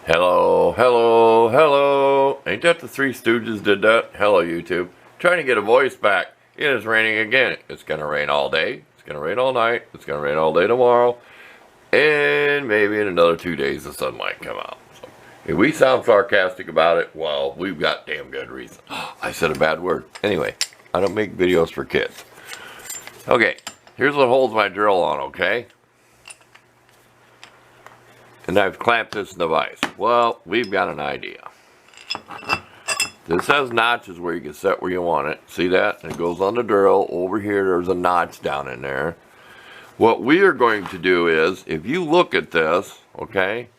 Hello, hello, hello. Ain't that the Three Stooges did that? Hello, YouTube. Trying to get a voice back. It is raining again. It's going to rain all day. It's going to rain all night. It's going to rain all day tomorrow. And maybe in another 2 days the sun might come out. So, if we sound sarcastic about it, well, we've got damn good reason. I said a bad word. Anyway, I don't make videos for kids. Okay, here's what holds my drill on, okay? And I've clamped this in the vise. Well, we've got an idea. This has notches where you can set where you want it. See that? And it goes on the drill. Over here, there's a notch down in there. What we are going to do is, if you look at this, okay,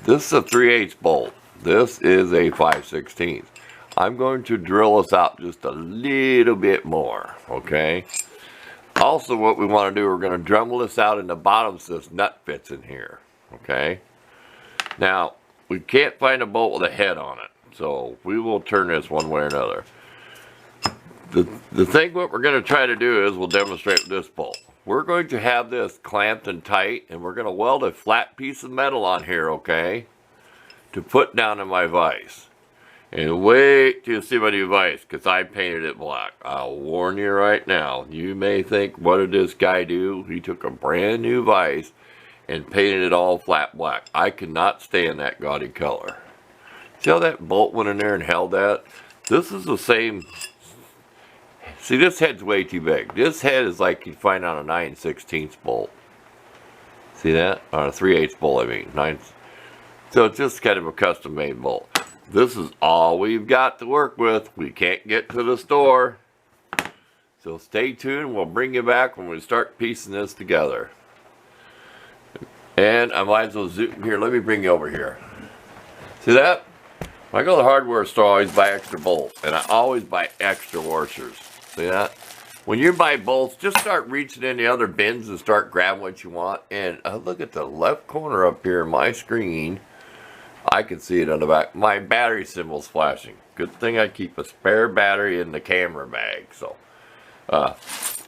this is a 3/8 bolt. This is a 5/16. I'm going to drill this out just a little bit more, okay? Also, what we want to do, we're going to Dremel this out in the bottom so this nut fits in here, okay? Now, we can't find a bolt with a head on it, so we will turn this one way or another. The thing what we're going to try to do is, we'll demonstrate with this bolt. We're going to have this clamped and tight, and we're going to weld a flat piece of metal on here, okay, to put down in my vise. And wait till you see my new vise, because I painted it black. I'll warn you right now. You may think, what did this guy do? He took a brand new vise and painted it all flat black. I cannot stand that gaudy color. See how that bolt went in there and held that? This is the same. See, this head's way too big. This head is like you'd find on a 9/16 bolt. See that? On a 3/8 bolt, I mean. So it's just kind of a custom-made bolt. This is all we've got to work with. We can't get to the store. So stay tuned. We'll bring you back when we start piecing this together. And I might as well zoom here. Let me bring you over here. See that? When I go to the hardware store, I always buy extra bolts. And I always buy extra washers. See that? When you buy bolts, just start reaching in the other bins and start grabbing what you want. And look at the left corner up here on my screen. I can see it on the back. My battery symbol's flashing. Good thing I keep a spare battery in the camera bag. So,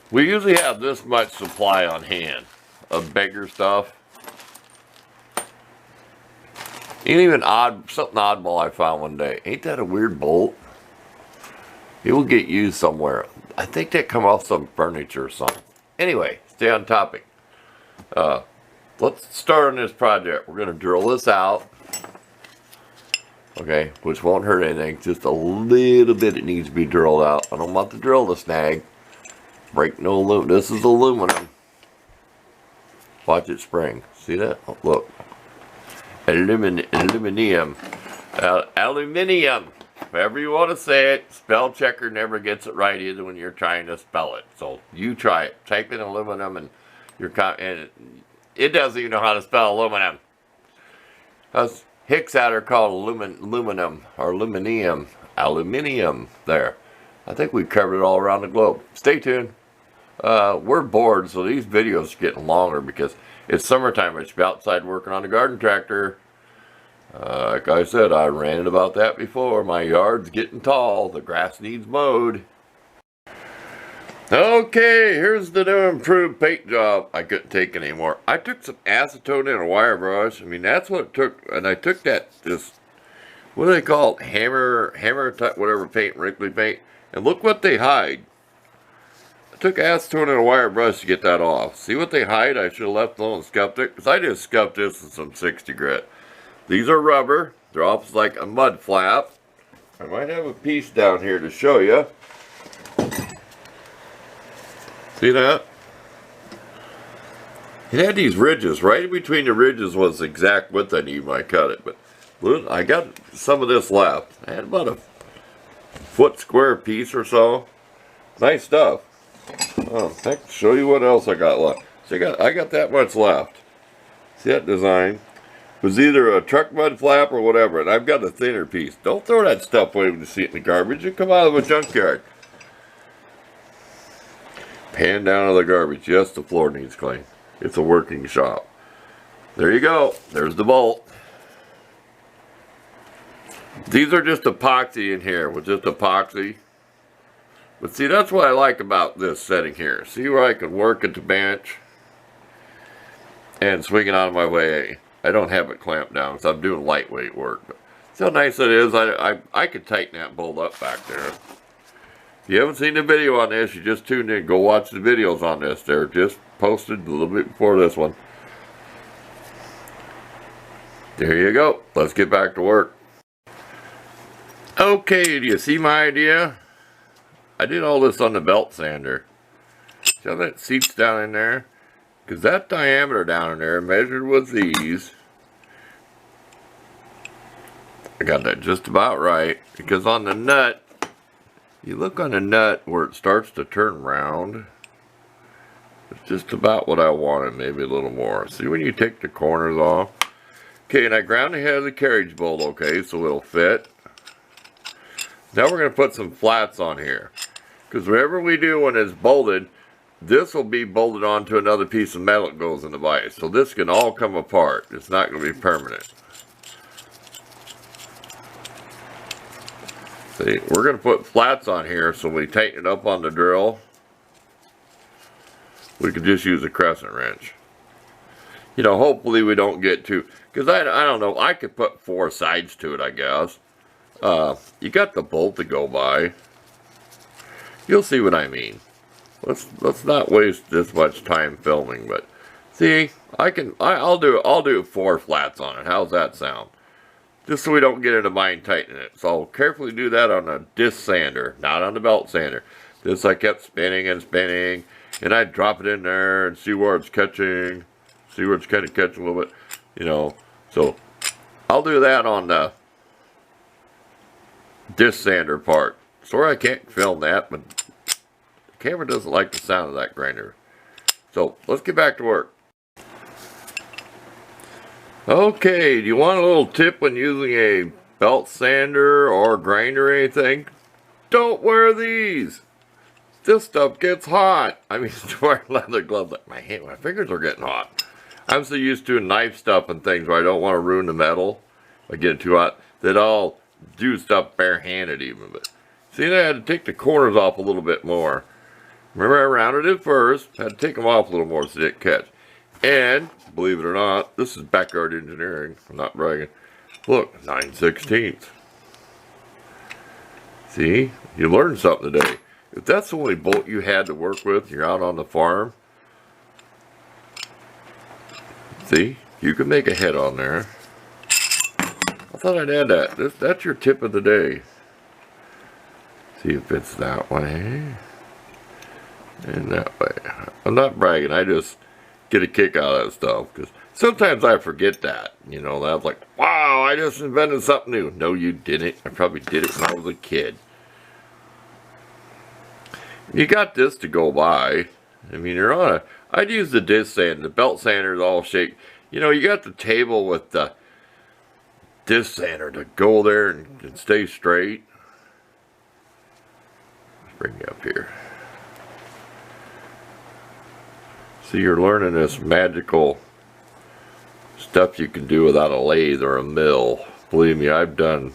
we usually have this much supply on hand of bigger stuff. And even something oddball I found one day. Ain't that a weird bolt? It will get used somewhere. I think that come off some furniture or something. Anyway, stay on topic. Let's start on this project. We're going to drill this out. Okay, which won't hurt anything. Just a little bit it needs to be drilled out. I don't want the drill to snag. Break no aluminum. This is aluminum. Watch it spring. See that? Oh, look. Aluminium. Aluminium. However you want to say it. Spell checker never gets it right either when you're trying to spell it. So you try it. Type in aluminum and it doesn't even know how to spell aluminum. Hicks out are called aluminum or aluminium there. I think we covered it all around the globe. Stay tuned. We're bored, so these videos are getting longer because it's summertime. I should be outside working on the garden tractor. Like I said, I ranted about that before. My yard's getting tall. The grass needs mowed. Okay, here's the new improved paint job. I couldn't take it anymore. I took some acetone and a wire brush. I mean, that's what it took. And I took this, what do they call it? Hammer type, whatever paint, wrinkly paint. And look what they hide. I took acetone and a wire brush to get that off. See what they hide? I should have left alone and scuffed it. Because I just scuffed this with some 60 grit. These are rubber. They're almost like a mud flap. I might have a piece down here to show you. See that? It had these ridges. Right in between the ridges was the exact width I need when I cut it. But I got some of this left. I had about a foot square piece or so. Nice stuff. Oh, heck, show you what else I got left. See, I got that much left. See that design? It was either a truck mud flap or whatever. And I've got a thinner piece. Don't throw that stuff away when you see it in the garbage. It come out of a junkyard. Pan down to the garbage. Yes, the floor needs clean. It's a working shop. There you go. There's the bolt. These are just epoxy in here with just epoxy. But see, that's what I like about this setting here. See where I can work at the bench and swing it out of my way. I don't have it clamped down because I'm doing lightweight work. But see how nice it is? I could tighten that bolt up back there. If you haven't seen the video on this, you just tuned in. Go watch the videos on this. They're just posted a little bit before this one. There you go. Let's get back to work. Okay, do you see my idea? I did all this on the belt sander. See how that seats down in there? Because that diameter down in there, measured with these, I got that just about right. Because on the nut, you look on the nut where it starts to turn round, it's just about what I wanted, maybe a little more. See when you take the corners off? Okay, and I ground the head of the carriage bolt, okay, so it'll fit. Now we're going to put some flats on here. Because whatever we do when it's bolted, this will be bolted onto another piece of metal that goes in the vise. So this can all come apart. It's not going to be permanent. See, we're going to put flats on here so we tighten it up on the drill. We could just use a crescent wrench. You know, hopefully we don't get too... Because I don't know, I could put 4 sides to it, I guess. You got the bolt to go by. You'll see what I mean. Let's not waste this much time filming, but see, I'll do 4 flats on it. How's that sound? Just so we don't get into mind tightening it. So I'll carefully do that on a disc sander, not on the belt sander. This I kept spinning and spinning, and I'd drop it in there and see where it's catching, see where it's kind of catching a little bit, you know. So I'll do that on the disc sander part. Sorry I can't film that, but the camera doesn't like the sound of that grinder. So let's get back to work. Okay, do you want a little tip when using a belt sander or grinder or anything? Don't wear these. This stuff gets hot. I mean, to wear leather gloves, like my fingers are getting hot. I'm so used to knife stuff and things where I don't want to ruin the metal. If I get it too hot, that I'll do stuff barehanded even. But see, I had to take the corners off a little bit more. Remember, I rounded it first. Had to take them off a little more so it didn't catch. And believe it or not, this is backyard engineering. I'm not bragging. Look, 9/16. See, you learned something today. If that's the only bolt you had to work with, you're out on the farm. See, you can make a head on there. I thought I'd add that. That's your tip of the day. See if it's that way and that way. I'm not bragging. I just get a kick out of that stuff because sometimes I forget that. You know, I was like, wow, I just invented something new. No, you didn't. I probably did it when I was a kid. You got this to go by. I mean, you're on a... I'd use the disc sander. The belt sander is all shaped. You know, you got the table with the disc sander to go there and stay straight. Let's bring you up here. See, you're learning this magical stuff you can do without a lathe or a mill. Believe me, I've done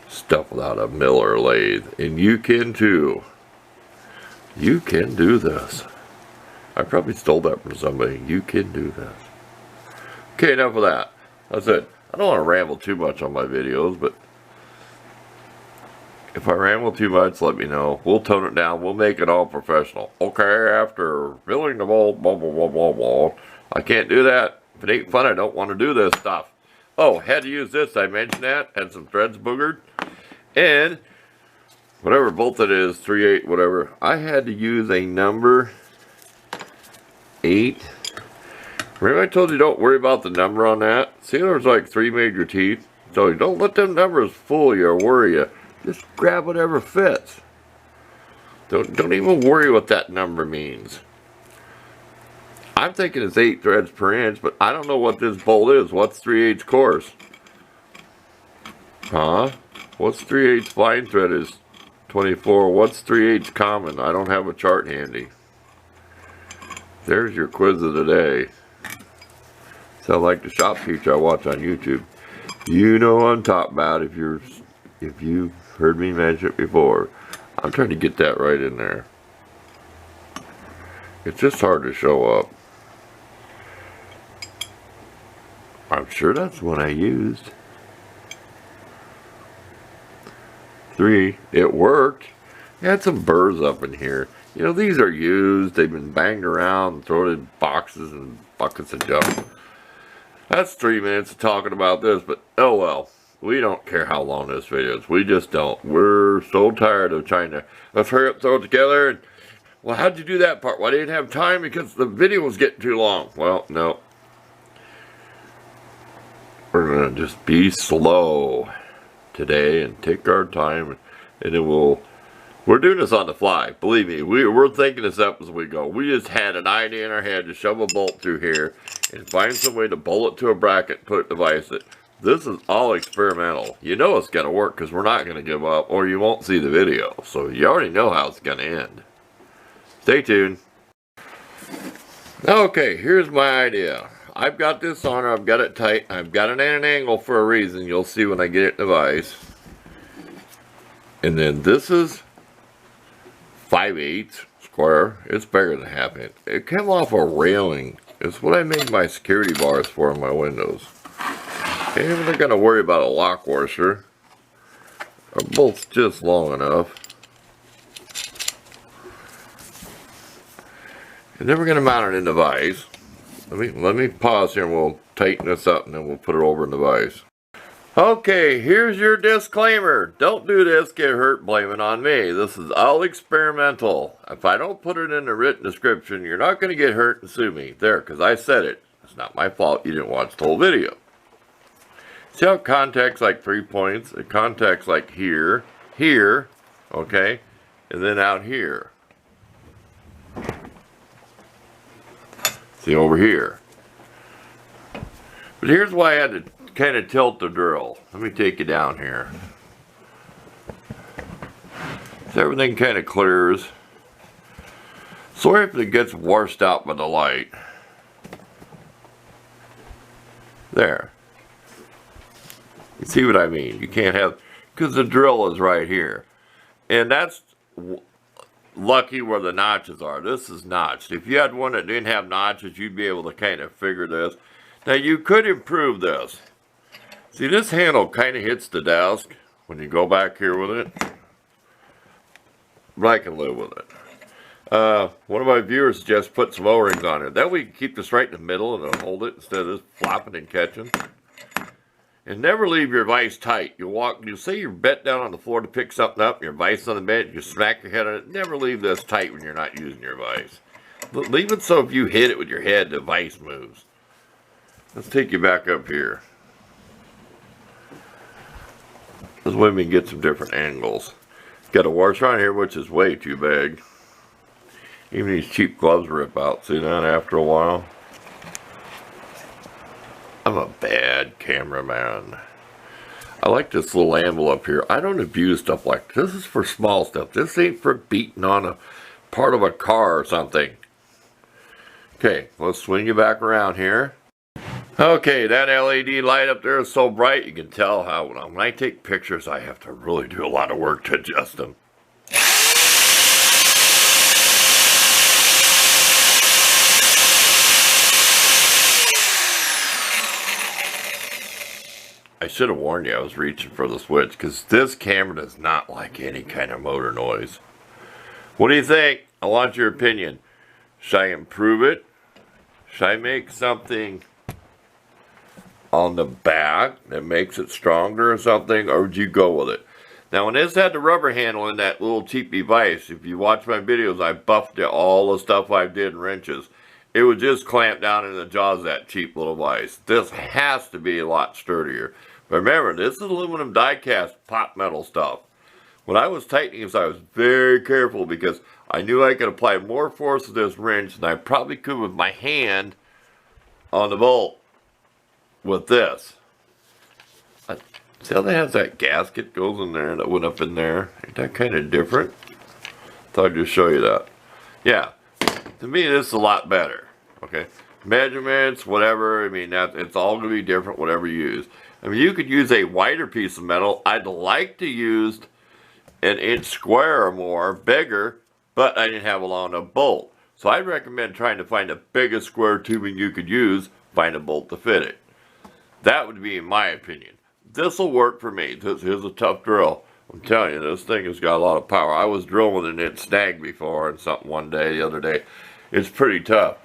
stuff without a mill or a lathe. And you can too. You can do this. I probably stole that from somebody. You can do this. Okay, enough of that. That's it. I don't want to ramble too much on my videos, but if I ramble too much, let me know. We'll tone it down. We'll make it all professional. Okay, after filling the bolt, blah, blah, blah, blah, blah. I can't do that. If it ain't fun, I don't want to do this stuff. Oh, had to use this. I mentioned that. Had some threads boogered. And whatever bolt it is, 3/8, whatever. I had to use a number 8. Remember I told you don't worry about the number on that? See, there's like 3 major teeth. So don't let them numbers fool you or worry you. Just grab whatever fits. Don't even worry what that number means. I'm thinking it's 8 threads per inch, but I don't know what this bolt is. What's 3/8 coarse? Huh? What's 3/8 fine thread is 24. What's 3/8 common? I don't have a chart handy. There's your quiz of the day. Sound like the shop teacher I watch on YouTube. You know what I'm talking about if you've heard me mention it before. I'm trying to get that right in there. It's just hard to show up. I'm sure that's what I used. 3. It worked. Had some burrs up in here. You know, these are used. They've been banged around and thrown in boxes and buckets of junk. That's 3 minutes of talking about this, but oh well. We don't care how long this video is. We just don't. We're so tired of trying to, let's hurry up, throw it together. And, well, how'd you do that part? Well, I didn't have time because the video was getting too long. Well, no. We're going to just be slow today and take our time. And it will, we're doing this on the fly. Believe me, we're thinking this up as we go. We just had an idea in our head to shove a bolt through here and find some way to bolt it to a bracket and put it device it. This is all experimental. You know it's going to work because we're not going to give up or you won't see the video. So you already know how it's going to end. Stay tuned. Okay, here's my idea. I've got this on, I've got it tight, I've got it at an angle for a reason. You'll see when I get it in the vise. And then this is 5/8 square. It's bigger than 1/2 inch. It came off a railing. It's what I made my security bars for on my windows. Ain't even gonna worry about a lock washer. They're both just long enough. And then we're gonna mount it in the vise. Let me pause here and we'll tighten this up and then we'll put it over in the vise. Okay, here's your disclaimer. Don't do this, get hurt, blame it on me. This is all experimental. If I don't put it in the written description, you're not going to get hurt and sue me. There, because I said it. It's not my fault you didn't watch the whole video. See how it contacts like 3 points? It contacts like here, here, okay, and then out here. See over here. But here's why I had to kind of tilt the drill. Let me take you down here. So everything kind of clears. Sorry if it gets washed out by the light. There. You see what I mean? You can't have, because the drill is right here. And that's lucky where the notches are. This is notched. If you had one that didn't have notches, you'd be able to kind of figure this. Now you could improve this. See, this handle kind of hits the desk when you go back here with it. But I can live with it. One of my viewers just put some O-rings on it. That way you can keep this right in the middle and it'll hold it instead of just flopping and catching. And never leave your vise tight. You say you're bent down on the floor to pick something up, your vise on the bed, you smack your head on it. Never leave this tight when you're not using your vise. Leave it so if you hit it with your head, the vise moves. Let's take you back up here. This way we can get some different angles. Got a washer on here, which is way too big. Even these cheap gloves rip out. See that after a while? I'm a bad cameraman. I like this little envelope here. I don't abuse stuff like this. This is for small stuff. This ain't for beating on a part of a car or something. Okay, let's swing you back around here. Okay, that LED light up there is so bright you can tell how when I take pictures I have to really do a lot of work to adjust them. I should have warned you I was reaching for the switch because this camera does not like any kind of motor noise. What do you think? I want your opinion. Should I improve it? Should I make something on the back that makes it stronger or something, or would you go with it? Now when this had the rubber handle in that little cheap device, if you watch my videos, I buffed it, all the stuff I did in wrenches. It would just clamp down in the jaws of that cheap little vise. This has to be a lot sturdier. But remember, this is aluminum die-cast pot metal stuff. When I was tightening this, I was very careful because I knew I could apply more force to this wrench than I probably could with my hand on the bolt. With this, see how that has that gasket goes in there that went up in there? Ain't that kind of different? Thought I'd just show you that. Yeah, to me this is a lot better. Okay, measurements, whatever. I mean, it's all gonna be different, whatever you use. I mean, you could use a wider piece of metal. I'd like to use an inch square or more, bigger, but I didn't have a long enough bolt. So I'd recommend trying to find the biggest square tubing you could use. Find a bolt to fit it. That would be my opinion. This will work for me. This is a tough drill. I'm telling you, this thing has got a lot of power. I was drilling and it snagged before and something one day, the other day. It's pretty tough.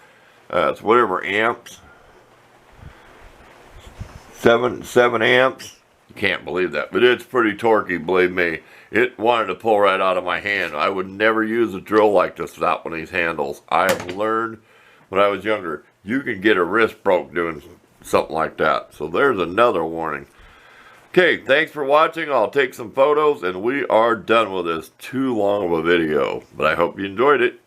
It's whatever amps. 7 amps. You can't believe that, but it's pretty torquey, believe me. It wanted to pull right out of my hand. I would never use a drill like this without one of these handles. I have learned when I was younger, you can get a wrist broke doing something like that. So there's another warning. Okay, thanks for watching. I'll take some photos and we are done with this too long of a video. But I hope you enjoyed it.